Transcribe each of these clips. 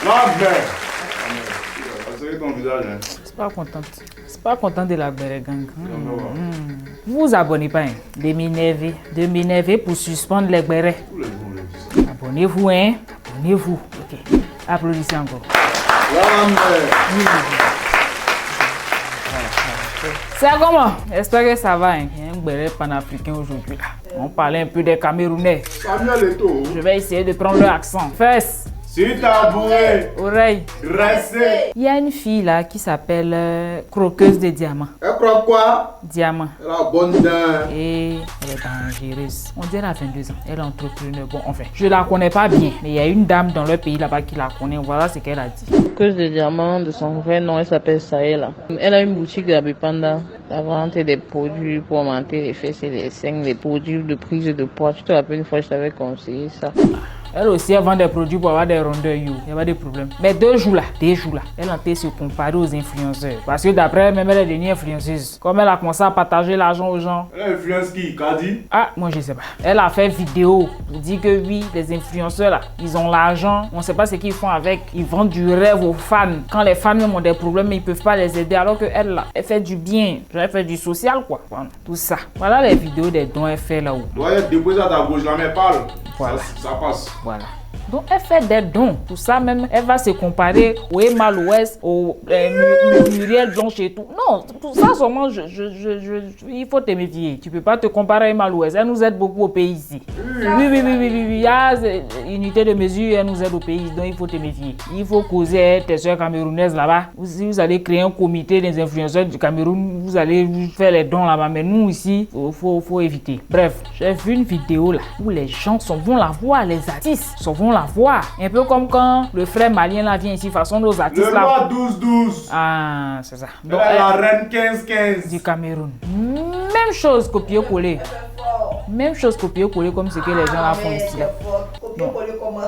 Ma mère. C'est ton visage, hein. C'est pas contente de la belle gang. Vous vous abonnez pas, hein. De m'énerver pour suspendre les bérets. Abonnez-vous, hein. Abonnez-vous. Ok. Applaudissez encore. C'est comment? J'espère que ça va. Hein. Il y a un béret panafricain aujourd'hui. On parlait un peu des Camerounais. Je vais essayer de prendre leur accent. Fesse. Si t'as bourré, oreille, restez. Il y a une fille là qui s'appelle Croqueuse de diamants. Elle croit quoi? Diamant. Elle a bonne dent. Et elle est dangereuse. On dirait à 22 ans. Elle est entrepreneur. Bon, enfin, je la connais pas bien. Mais il y a une dame dans le pays là-bas qui la connaît. Voilà ce qu'elle a dit. Croqueuse de diamants, de son vrai nom, elle s'appelle Saïla. Elle a une boutique de la Bipanda. La vente des produits pour augmenter les fesses et les seins, les produits de prise de poids. Tu te rappelles une fois, je t'avais conseillé ça. Elle aussi, elle vend des produits pour avoir des rondeurs, il n'y a pas de problème. Mais deux jours là, elle a été se comparer aux influenceurs. Parce que d'après elle, même elle est devenue influenceuse. Comme elle a commencé à partager l'argent aux gens. Elle influence qui? Kadi? Ah, moi je sais pas. Elle a fait vidéo pour dire que oui, les influenceurs là, ils ont l'argent. On ne sait pas ce qu'ils font avec. Ils vendent du rêve aux fans. Quand les fans même ont des problèmes, ils ne peuvent pas les aider. Alors qu'elle là, elle fait du bien. Elle fait du social quoi. Voilà, tout ça. Voilà les vidéos des dons qu'elle fait là-haut. Doit déposer à ta gauche, la main parle. Voilà. Ça passe. Voilà. Donc elle fait des dons. Tout ça même, elle va se comparer au Emal Ouest, au Muriel Blanche et tout. Non, tout ça seulement, il faut te méfier. Tu peux pas te comparer à Emal Ouest. Elle nous aide beaucoup au pays ici. Oui. Il y a une unité de mesure, elle nous aide au pays. Donc il faut te méfier. Il faut causer avec tes soeurs camerounaises là-bas. Si vous allez créer un comité des influenceurs du Cameroun, vous allez faire les dons là-bas. Mais nous ici, faut éviter. Bref, j'ai vu une vidéo là où les gens vont la voir, les artistes vont la voir. Un peu comme quand le frère malien là vient ici, façon nos artistes le là. Le roi 12-12. Ah, c'est ça. Donc, elle est la reine 15-15. Du Cameroun. Même chose copier-coller. Même chose copier-coller comme ce que les gens là font ici.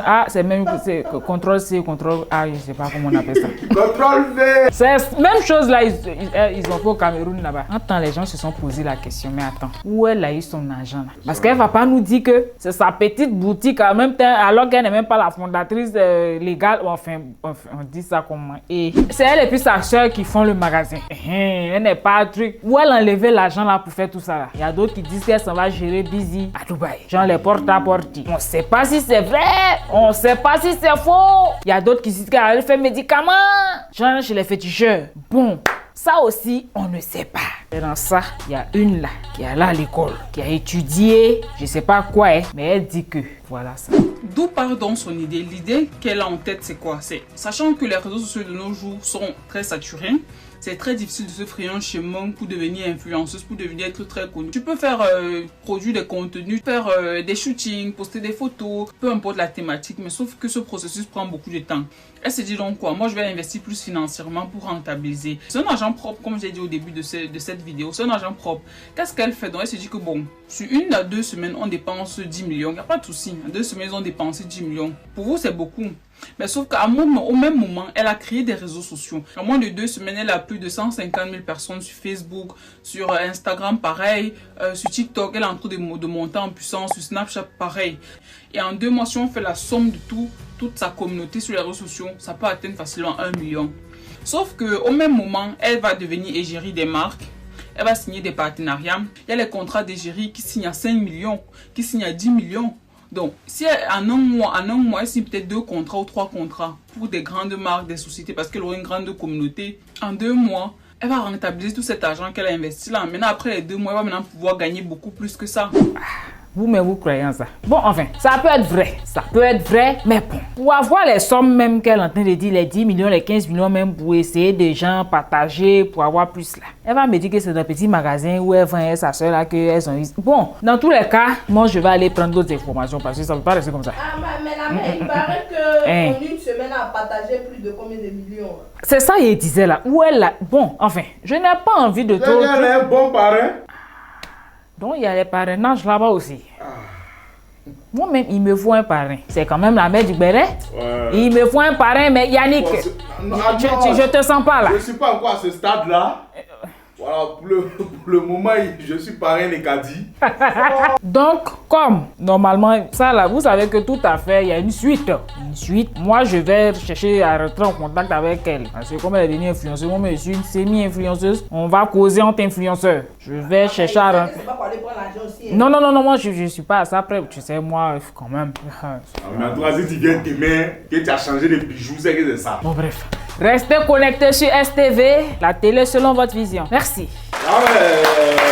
Ah, c'est même CTRL-C, CTRL A, je sais pas comment on appelle ça. CTRL-V. C'est même chose là, ils ont fait au Cameroun là-bas. Attends, les gens se sont posé la question, mais attends, où elle a eu son argent là? Parce qu'elle va pas nous dire que c'est sa petite boutique en même temps, alors qu'elle n'est même pas la fondatrice légale. Enfin, on dit ça comment? Et c'est elle et puis sa soeur qui font le magasin. Elle n'est pas un truc. Où elle a enlevé l'argent là pour faire tout ça là? Il y a d'autres qui disent qu'elle s'en va gérer busy à Dubaï. Genre les porte-à-porte. On sait pas si c'est vrai, on sait pas si c'est faux. Il y a d'autres qui disent qu'elle fait médicaments. Genre chez les féticheurs. Bon, ça aussi, on ne sait pas. Et dans ça, il y a une là qui est allée à l'école, qui a étudié, je sais pas quoi, mais elle dit que voilà ça. D'où part donc son idée? L'idée qu'elle a en tête, c'est quoi? C'est sachant que les réseaux sociaux de nos jours sont très saturés. C'est très difficile de se frayer un chemin pour devenir influenceuse, pour devenir être très connue. Tu peux faire produire des contenus, faire des shootings, poster des photos, peu importe la thématique, mais sauf que ce processus prend beaucoup de temps. Elle s'est dit donc quoi? Moi je vais investir plus financièrement pour rentabiliser. C'est un argent propre, comme j'ai dit au début de cette vidéo, c'est un argent propre. Qu'est-ce qu'elle fait? Donc elle s'est dit que bon, sur 1 à 2 semaines, on dépense 10 millions. Il n'y a pas de souci. En 2 semaines, on dépense 10 millions. Pour vous, c'est beaucoup. Mais sauf au même moment, elle a créé des réseaux sociaux. En moins de 2 semaines, elle a plus de 150 000 personnes sur Facebook, sur Instagram, pareil. Sur TikTok, elle est en train de monter en puissance. Sur Snapchat, pareil. Et en 2 mois, si on fait la somme de toute sa communauté sur les réseaux sociaux, ça peut atteindre facilement 1 million. Sauf qu'au même moment, elle va devenir égérie des marques. Elle va signer des partenariats. Il y a les contrats d'égérie qui signent à 5 millions, qui signent à 10 millions. Donc, si en un mois, elle signe peut-être 2 contrats ou 3 contrats pour des grandes marques, des sociétés, parce qu'elle aura une grande communauté, en 2 mois, elle va rentabiliser tout cet argent qu'elle a investi là. Maintenant, après les 2 mois, elle va maintenant pouvoir gagner beaucoup plus que ça. Vous croyez en ça? Bon, enfin, ça peut être vrai, mais bon. Pour avoir les sommes même qu'elle est en train de dire, les 10 millions, les 15 millions même, pour essayer de gens partager, pour avoir plus là. Elle va me dire que c'est un petit magasin où elle vend sa soeur là, qu'elles ont eu. Bon, dans tous les cas, moi je vais aller prendre d'autres informations parce que ça ne peut pas rester comme ça. Ah, mais la mère, il paraît qu'en une semaine, elle a partagé plus de combien de millions? C'est ça qu'il disait là, où elle a... Bon, enfin, je n'ai pas envie de trop... Elle est un bon parrain. Donc il y a les parrainages là-bas aussi. Moi-même, il me faut un parrain. C'est quand même la mère du béret. Ouais. Il me faut un parrain, mais Yannick, je te sens pas là. Je ne suis pas encore à ce stade-là. Voilà, pour le moment, je suis parrain des caddies. Donc, comme normalement, ça là, vous savez que tout à fait, il y a une suite. Une suite. Moi, je vais chercher à rentrer en contact avec elle. Parce que comme elle est devenue influenceuse, moi, je suis une semi-influenceuse. On va causer entre influenceurs. Je vais chercher à rentrer. C'est pas pour aller prendre l'argent aussi. Hein. Non, moi, je suis pas à ça après. Tu sais, moi, quand même. Mais en tout cas, si tu viens t'aimer, que tu as changé de bijoux, c'est que c'est ça. Bon, bref. Restez connectés sur STV, la télé selon votre vision. Merci. Ah ouais.